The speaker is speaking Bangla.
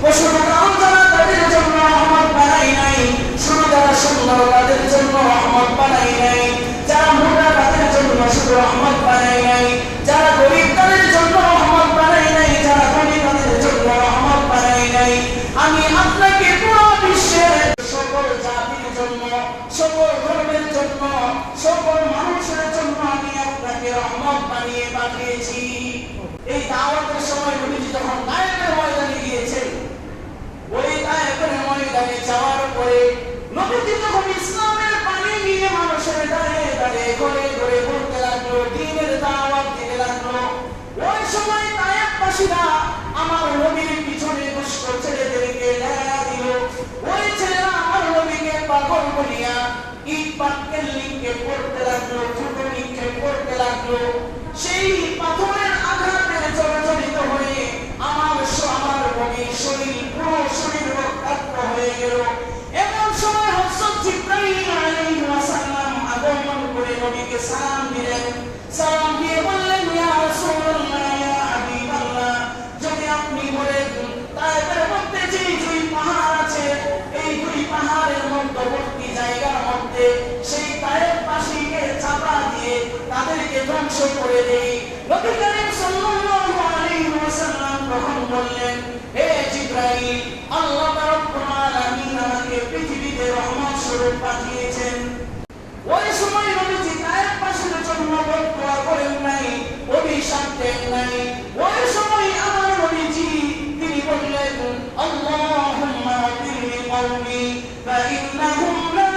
পশুপালন যারা তাদের জন্য রহমত বানাই নাই, শুধু যারা সুন্দর তাদের জন্য রহমত বানাই নাই, যারা মোটা তাদের জন্য শুধু রহমত বানাই নাই, যারা গরিব তাদের জন্য রহমত বানাই নাই, যারা ধনী তাদের জন্য রহমত বানাই নাই। আমি আপনাকে পুরো বিশ্বের সকল জাতির জন্য, সকল ধর্মের জন্য, সকল মানুষের জন্য আমি আপনাকে রহমত বানিয়ে পাঠিয়েছি। এই দাওয়াতের সময় নবীজি যখন তায়েফের ময়দানে গিয়েছেন, ওই তায়েফের ময়দানে যাওয়ার পরে নবীজি যখন ইসলামের পানি নিয়ে মানুষের দাঁড়িয়ে দাঁড়িয়ে ঘরে ঘরে বলতে লাগলো, দ্বীনের দাওয়াত দিতে লাগলো, ওই সময় তায়েফবাসীরা আমার নবীর পিছনে দুষ্ট ছেলেদেরকে লেখা দিল। ওই ছেলেরা আমার নবীকে পাগল বলিয়া ইট পাটকেল নিক্ষেপ করতে লাগলো, ছোটো নিক্ষেপ করতে লাগলো। সেই পাথরের আঘাতে জর্জরিত হয়ে আমার নবীর শরীর, পুরো শরীর রক্তাক্ত হয়ে গেল। এমন সময় হযরত জিবরাইল আলাইহিস সালাম আগমন করে নবীকে সালাম দিলেন। সালাম দিয়ে বললেন, ইয়া রাসূলুল্লাহ, ইয়া হাবিবাল্লাহ, যদি আপনি বলেন তায়েফের মধ্যে যে দুই পাহাড় আছে, এই দুই পাহাড়ের মধ্যবর্তী জায়গার মধ্যে সেই তায়েফবাসীকে চাপা দিয়ে তাদেরকে ধ্বংস করে দেই। নবী করিম সাল্লাল্লাহু আলাইহি ওয়াসাল্লাম তখন বললেন, হে জিবরাইল, আল্লাহ রাব্বুল আলামিন আমাকে পৃথিবীতে রহমত স্বরূপ পাঠিয়েছেন। ওই সময় নবীজি তায়েফবাসীর জন্য বদদুয়া করেন নাই, অভিশাপ দেন নাই। ওই সময় আমার নবীজি তিনি বললেন, আল্লাহুম্মা বিল কওমি ফা ইন্নাহুম লা